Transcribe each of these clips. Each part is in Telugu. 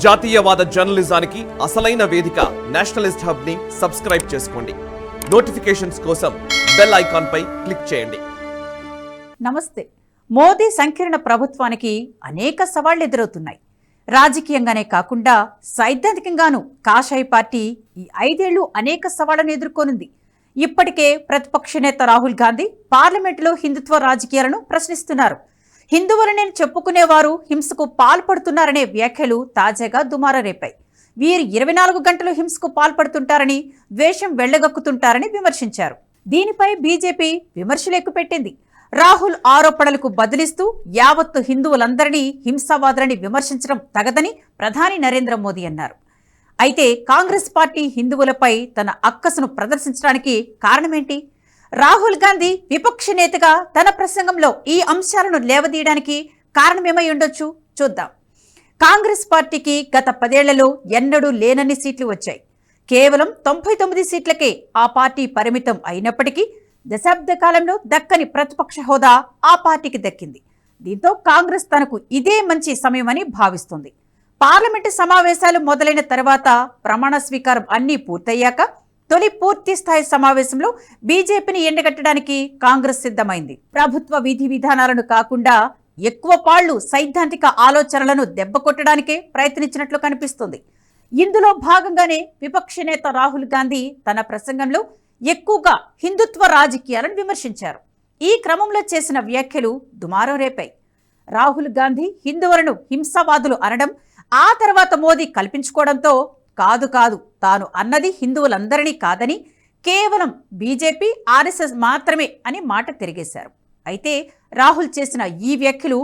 జాతీయవాద జర్నలిజానికి అసలైన వేదిక నేషనలిస్ట్ హబ్ ని సబ్స్క్రైబ్ చేసుకోండి. నోటిఫికేషన్స్ కోసం బెల్ ఐకాన్ పై క్లిక్ చేయండి. నమస్తే. మోదీ సంకీర్ణ ప్రభుత్వానికి అనేక సవాళ్లు ఎదురవుతున్నాయి. రాజకీయంగానే కాకుండా సైద్ధాంతికంగానూ కాషాయ పార్టీ ఈ 5 ఏళ్లు అనేక సవాళ్లను ఎదుర్కొనుంది. ఇప్పటికే ప్రతిపక్ష నేత రాహుల్ గాంధీ పార్లమెంటులో హిందుత్వ రాజకీయాలను ప్రశ్నిస్తున్నారు. హిందువులని చెప్పుకునేవారు హింసకు పాల్పడుతున్నారనే వ్యాఖ్యలు తాజాగా దుమారం రేపాయి. వీరు 24 గంటలు హింసకు పాల్పడుతుంటారని, ద్వేషం వెళ్లగక్కుతుంటారని విమర్శించారు. దీనిపై బీజేపీ విమర్శలు ఎక్కుపెట్టింది. రాహుల్ ఆరోపణలకు బదులిస్తూ యావత్తు హిందువులందరినీ హింసావాదులని విమర్శించడం తగదని ప్రధాని నరేంద్ర మోదీ అన్నారు. అయితే కాంగ్రెస్ పార్టీ హిందువులపై తన అక్కసును ప్రదర్శించడానికి కారణమేంటి? రాహుల్ గాంధీ విపక్ష నేతగా తన ప్రసంగంలో ఈ అంశాలను లేవదీయడానికి కారణమేమై ఉండొచ్చు చూద్దాం. కాంగ్రెస్ పార్టీకి గత 10 ఏళ్లలో ఎన్నడూ లేనన్ని సీట్లు వచ్చాయి. కేవలం 99 సీట్లకే ఆ పార్టీ పరిమితం అయినప్పటికీ దశాబ్ద కాలంలో దక్కని ప్రతిపక్ష హోదా ఆ పార్టీకి దక్కింది. దీంతో కాంగ్రెస్ తనకు ఇదే మంచి సమయమని భావిస్తుంది. పార్లమెంటు సమావేశాలు మొదలైన తర్వాత ప్రమాణ స్వీకారం అన్నీ పూర్తయ్యాక తొలి పూర్తి స్థాయి సమావేశంలో బీజేపీని ఎండగట్టడానికి కాంగ్రెస్ సిద్ధమైంది. ప్రభుత్వ విధి విధానాలను కాకుండా ఎక్కువ పాళ్లు సైద్ధాంతిక ఆలోచనలను దెబ్బకొట్టడానికే ప్రయత్నించినట్లు కనిపిస్తుంది. ఇందులో భాగంగానే విపక్ష నేత రాహుల్ గాంధీ తన ప్రసంగంలో ఎక్కువగా హిందుత్వ రాజకీయాలను విమర్శించారు. ఈ క్రమంలో చేసిన వ్యాఖ్యలు దుమారం రేపాయి. రాహుల్ గాంధీ హిందువులను హింసావాదులు అనడం, ఆ తర్వాత మోదీ కల్పించుకోవడంతో కాదు తాను అన్నది హిందువులందరినీ కాదని కేవలం బీజేపీ, ఆర్ఎస్ఎస్ మాత్రమే అని మాట తిరిగేశారు. అయితే రాహుల్ చేసిన ఈ వ్యాఖ్యలు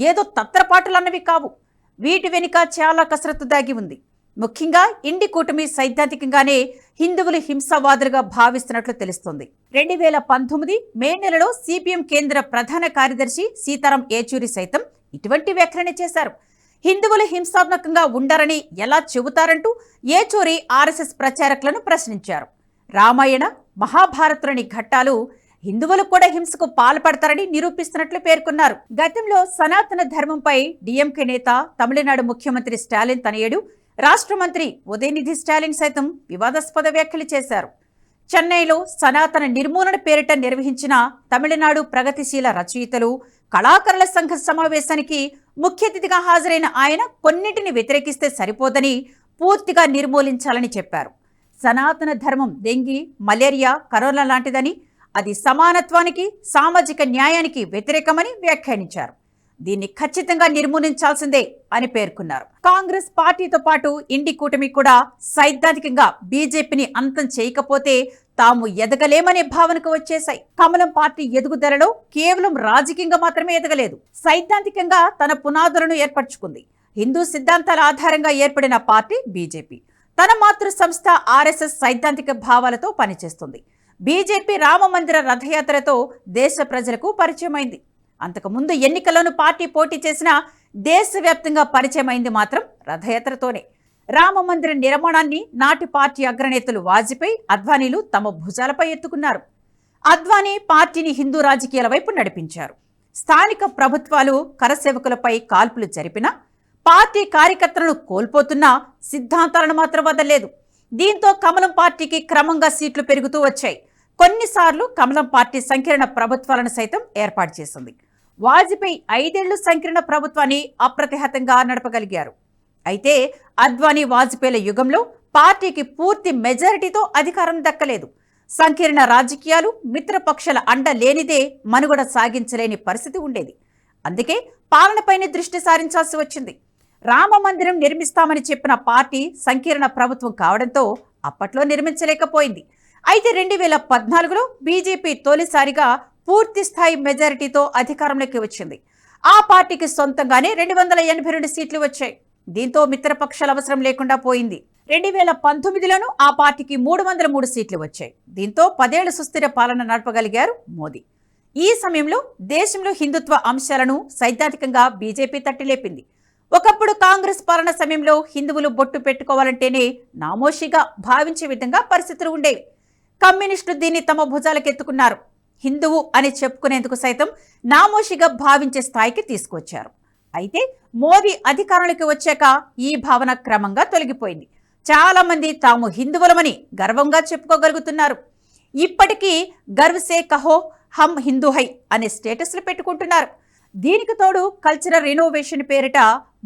ఏదో తత్రపాటులన్నవి కావు. వీటి వెనుక చాలా కసరత్తు దాగి ఉంది. ముఖ్యంగా ఇండి కూటమి సైద్ధాంతికంగానే హిందువులు హింసావాదులుగా భావిస్తున్నట్లు తెలుస్తోంది. 2019 మే నెలలో సిపిఎం కేంద్ర ప్రధాన కార్యదర్శి సీతారాం ఏచూరి సైతం ఇటువంటి వ్యాఖ్యలనే చేశారు. హిందువులు హింసాత్మకంగా ఉండరని ఎలా చెబుతారంటూ ఏచూరి ఆర్ఎస్ఎస్ ప్రచారకులను ప్రశ్నించారు. రామాయణ, మహాభారతులని ఘట్టాలు హిందువులు కూడా హింసకు పాల్పడతారని నిరూపిస్తున్నట్లు పేర్కొన్నారు. గతంలో సనాతన ధర్మంపై డిఎంకే నేత, తమిళనాడు ముఖ్యమంత్రి స్టాలిన్ తనయుడు, రాష్ట్ర మంత్రి ఉదయనిధి స్టాలిన్ సైతం వివాదాస్పద వ్యాఖ్యలు చేశారు. చెన్నైలో సనాతన నిర్మూలన పేరిట నిర్వహించిన తమిళనాడు ప్రగతిశీల రచయితలు, కళాకారుల సంఘ సమావేశానికి ముఖ్య అతిథిగా హాజరైన ఆయన కొన్నింటిని వ్యతిరేకిస్తే సరిపోదని, పూర్తిగా నిర్మూలించాలని చెప్పారు. సనాతన ధర్మం డెంగీ, మలేరియా, కరోనా లాంటిదని, అది సమానత్వానికి, సామాజిక న్యాయానికి వ్యతిరేకమని వ్యాఖ్యానించారు. దీన్ని ఖచ్చితంగా నిర్మూలించాల్సిందే అని పేర్కొన్నారు. కాంగ్రెస్ పార్టీతో పాటు ఇండి కూటమి కూడా సైద్ధాంతికంగా బీజేపీని అంతం చేయకపోతే తాము ఎదగలేమనే భావనకు వచ్చేశాయి. కమలం పార్టీ ఎదుగుదలలో కేవలం రాజకీయంగా మాత్రమే ఎదగలేదు, సైద్ధాంతికంగా తన పునాదులను ఏర్పరచుకుంది. హిందూ సిద్ధాంతాల ఆధారంగా ఏర్పడిన పార్టీ బీజేపీ. తన మాతృ సంస్థ ఆర్ఎస్ఎస్ సైద్ధాంతిక భావాలతో పనిచేస్తుంది. బీజేపీ రామ మందిర రథయాత్రతో దేశ ప్రజలకు పరిచయమైంది. అంతకుముందు ఎన్నికల్లోనూ పార్టీ పోటీ చేసిన దేశవ్యాప్తంగా పరిచయమైంది మాత్రం రథయాత్రతోనే. రామ మందిర నిర్మాణాన్ని నాటి పార్టీ అగ్రనేతలు వాజ్పేయి, అద్వానీలు తమ భుజాలపై ఎత్తుకున్నారు. అద్వానీ పార్టీని హిందూ రాజకీయాల వైపు నడిపించారు. స్థానిక ప్రభుత్వాలు కరసేవకులపై కాల్పులు జరిపినా, పార్టీ కార్యకర్తలను కోల్పోతున్నా సిద్ధాంతాలను మాత్రం వదలలేదు. దీంతో కమలం పార్టీకి క్రమంగా సీట్లు పెరుగుతూ వచ్చాయి. కొన్నిసార్లు కమలం పార్టీ సంకీర్ణ ప్రభుత్వాలను సైతం ఏర్పాటు చేసింది. వాజ్పేయి 5 ఏళ్లు సంకీర్ణ ప్రభుత్వాన్ని అప్రతిహతంగా నడపగలిగారు. అయితే అద్వానీ, వాజ్పేయిల యుగంలో పార్టీకి పూర్తి మెజారిటీతో అధికారం దక్కలేదు. సంకీర్ణ రాజకీయాలు, మిత్రపక్షాల అండ లేనిదే మనుగడ సాగించలేని పరిస్థితి ఉండేది. అందుకే పాలనపైనే దృష్టి సారించాల్సి వచ్చింది. రామ మందిరం నిర్మిస్తామని చెప్పిన పార్టీ సంకీర్ణ ప్రభుత్వం కావడంతో అప్పట్లో నిర్మించలేకపోయింది. అయితే 2014లో బీజేపీ తొలిసారిగా పూర్తి స్థాయి మెజారిటీతో అధికారంలోకి వచ్చింది. ఆ పార్టీకి సొంతంగానే 282 సీట్లు వచ్చాయి. దీంతో మిత్రపక్షాల అవసరం లేకుండా పోయింది. 2019లోనూ ఆ పార్టీకి 303 సీట్లు వచ్చాయి. దీంతో 10 ఏళ్ల సుస్థిర పాలన నడపగలిగారు మోదీ. ఈ సమయంలో దేశంలో హిందుత్వ అంశాలను సైద్ధాంతికంగా బీజేపీ తట్టిలేపింది. ఒకప్పుడు కాంగ్రెస్ పాలన సమయంలో హిందువులు బొట్టు పెట్టుకోవాలంటేనే నామోషిగా భావించే విధంగా పరిస్థితులు ఉండేవి. కమ్యూనిస్టులు దీన్ని తమ భుజాలకెత్తుకున్నారు. హిందువు అని చెప్పుకునేందుకు సైతం నామోషిగా భావించే స్థాయికి తీసుకొచ్చారు. అయితే మోదీ అధికారంలోకి వచ్చాక ఈ భావన క్రమంగా తొలగిపోయింది. చాలా మంది తాము హిందువులమని గర్వంగా చెప్పుకోగలుగుతున్నారు. ఇప్పటికీ గర్వ్ సే కహో హమ్ హిందూ హై అనే స్టేటస్లు పెట్టుకుంటున్నారు. దీనికి తోడు కల్చరల్ రెనోవేషన్ పేరిట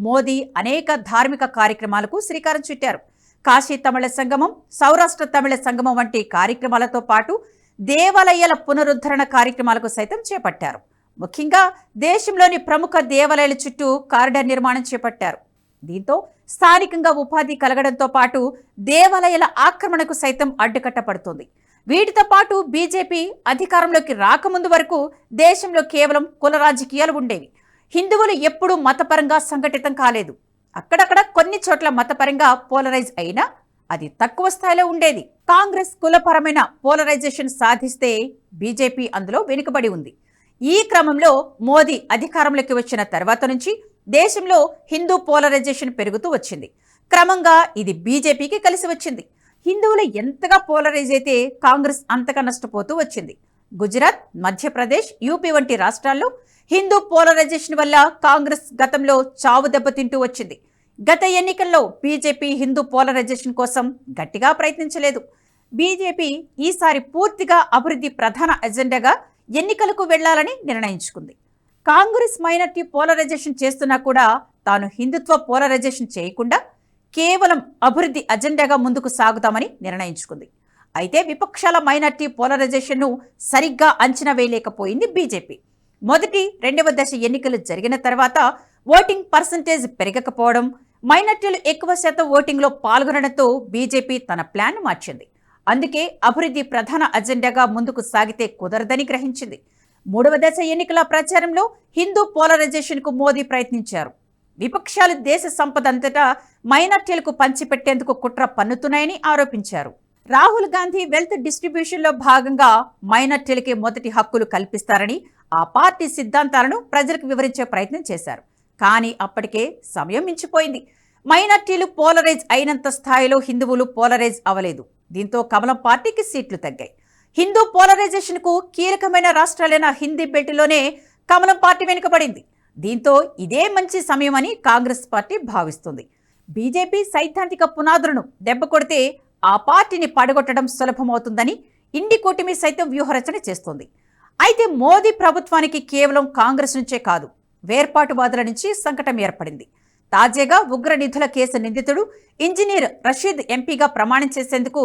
మోదీ అనేక ధార్మిక కార్యక్రమాలకు శ్రీకారం చుట్టారు. కాశీ తమిళ సంగమం, సౌరాష్ట్ర తమిళ సంగమం వంటి కార్యక్రమాలతో పాటు దేవాలయాల పునరుద్ధరణ కార్యక్రమాలకు సైతం చేపట్టారు. ముఖ్యంగా దేశంలోని ప్రముఖ దేవాలయాల చుట్టూ కారిడార్ నిర్మాణం చేపట్టారు. దీంతో స్థానికంగా ఉపాధి కలగడంతో పాటు దేవాలయాల ఆక్రమణకు సైతం అడ్డుకట్ట పడుతుంది. వీటితో పాటు బీజేపీ అధికారంలోకి రాకముందు వరకు దేశంలో కేవలం కుల రాజకీయాలు ఉండేవి. హిందువులు ఎప్పుడూ మతపరంగా సంఘటితం కాలేదు. అక్కడక్కడ కొన్ని చోట్ల మతపరంగా పోలరైజ్ అయినా అది తక్కువ స్థాయిలో ఉండేది. కాంగ్రెస్ కులపరమైన పోలరైజేషన్ సాధిస్తే బీజేపీ అందులో వెనుకబడి ఉంది. ఈ క్రమంలో మోదీ అధికారంలోకి వచ్చిన తర్వాత నుంచి దేశంలో హిందూ పోలరైజేషన్ పెరుగుతూ వచ్చింది. క్రమంగా ఇది బీజేపీకి కలిసి వచ్చింది. హిందువులు ఎంతగా పోలరైజ్ అయితే కాంగ్రెస్ అంతగా నష్టపోతూ వచ్చింది. గుజరాత్, మధ్యప్రదేశ్, యూపీ వంటి రాష్ట్రాల్లో హిందూ పోలరైజేషన్ వల్ల కాంగ్రెస్ గతంలో చావు దెబ్బతింటూ వచ్చింది. గత ఎన్నికల్లో బీజేపీ హిందూ పోలరైజేషన్ కోసం గట్టిగా ప్రయత్నించలేదు. బీజేపీ ఈసారి పూర్తిగా అభివృద్ధి ప్రధాన ఎజెండాగా ఎన్నికలకు వెళ్లాలని నిర్ణయించుకుంది. కాంగ్రెస్ మైనార్టీ పోలరైజేషన్ చేస్తున్నా కూడా తాను హిందుత్వ పోలరైజేషన్ చేయకుండా కేవలం అభివృద్ధి అజెండాగా ముందుకు సాగుతామని నిర్ణయించుకుంది. అయితే విపక్షాల మైనార్టీ పోలరైజేషన్ను సరిగ్గా అంచనా వేయలేకపోయింది బీజేపీ. మొదటి, రెండవ దశ ఎన్నికలు జరిగిన తర్వాత ఓటింగ్ పర్సంటేజ్ పెరగకపోవడం, మైనార్టీలు ఎక్కువ శాతం ఓటింగ్లో పాల్గొనడంతో బీజేపీ తన ప్లాన్ మార్చింది. అందుకే అభివృద్ధి ప్రధాన అజెండాగా ముందుకు సాగితే కుదరదని గ్రహించింది. మూడవ దశ ఎన్నికల ప్రచారంలో హిందూ పోలరైజేషన్కు మోదీ ప్రయత్నించారు. విపక్షాలు దేశ సంపద అంతటా మైనార్టీలకు పంచిపెట్టేందుకు కుట్ర పన్నుతున్నాయని ఆరోపించారు. రాహుల్ గాంధీ వెల్త్ డిస్ట్రిబ్యూషన్లో భాగంగా మైనార్టీలకి మొదటి హక్కులు కల్పిస్తారని ఆ పార్టీ సిద్ధాంతాలను ప్రజలకు వివరించే ప్రయత్నం చేశారు. కానీ అప్పటికే సమయం మించిపోయింది. మైనార్టీలు పోలరైజ్ అయినంత స్థాయిలో హిందువులు పోలరైజ్ అవ్వలేదు. దీంతో కమలం పార్టీకి సీట్లు తగ్గాయి. హిందూ పోలరైజేషన్కు కీలకమైన రాష్ట్రాలైన హిందీ బెల్ట్లోనే కమలం పార్టీ వెనుకబడింది. దీంతో ఇదే మంచి సమయమని కాంగ్రెస్ పార్టీ భావిస్తుంది. బీజేపీ సైద్ధాంతిక పునాదులను దెబ్బ కొడితే ఆ పార్టీని పడగొట్టడం సులభమవుతుందని ఇండి కూటమి సైతం వ్యూహరచన చేస్తోంది. అయితే మోదీ ప్రభుత్వానికి కేవలం కాంగ్రెస్ నుంచే కాదు, వేర్పాటువాదుల నుంచి సంకటం ఏర్పడింది. తాజాగా ఉగ్ర నిధుల కేసు నిందితుడు ఇంజనీర్ రషీద్ ఎంపీగా ప్రమాణం చేసేందుకు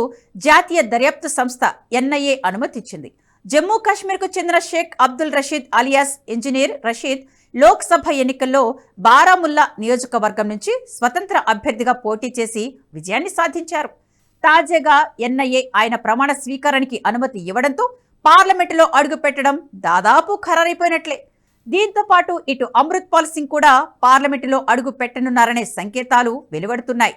జాతీయ దర్యాప్తు సంస్థ ఎన్ఐఏ అనుమతిచ్చింది. జమ్మూ కాశ్మీర్కు చెందిన షేక్ అబ్దుల్ రషీద్ అలియాస్ ఇంజనీర్ రషీద్ లోక్సభ ఎన్నికల్లో బారాముల్లా నియోజకవర్గం నుంచి స్వతంత్ర అభ్యర్థిగా పోటీ చేసి విజయాన్ని సాధించారు. తాజాగా ఎన్ఐఏ ఆయన ప్రమాణ స్వీకారానికి అనుమతి ఇవ్వడంతో పార్లమెంటులో అడుగుపెట్టడం దాదాపు ఖరారైపోయినట్లే. దీంతో పాటు ఇటు అమృత్పాల్ సింగ్ కూడా పార్లమెంటులో అడుగు పెట్టనున్నారనే సంకేతాలు వెలువడుతున్నాయి.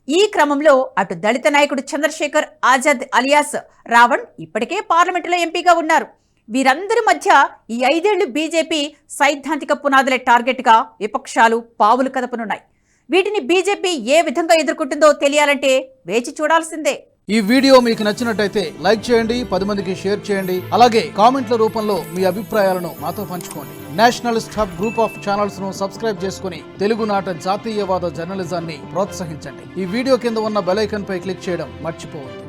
ఈ క్రమంలో అటు దళిత నాయకుడు చంద్రశేఖర్ ఆజాద్ అలియాస్ రావణ్ ఇప్పటికే పార్లమెంటులో ఎంపీగా ఉన్నారు. వీరందరి మధ్య ఈ 5 ఏళ్లు బీజేపీ సైద్ధాంతిక పునాదులే టార్గెట్గా విపక్షాలు పావులు కదపనున్నాయి. వీటిని బీజేపీ ఏ విధంగా ఎదుర్కొంటుందో తెలియాలంటే వేచి చూడాల్సిందే. ఈ వీడియో మీకు నచ్చినట్టయితే లైక్ చేయండి, 10 మందికి షేర్ చేయండి. అలాగే కామెంట్ల రూపంలో మీ అభిప్రాయాలను మాతో పంచుకోండి. Nationalist hub group of channels ను సబ్స్క్రైబ్ చేసుకుని తెలుగునాట జాతీయవాద జర్నలిజాన్ని ప్రోత్సహించండి. ఈ వీడియో కింద ఉన్న బెల్ ఐకాన్ పై క్లిక్ చేయడం మర్చిపోవద్దు.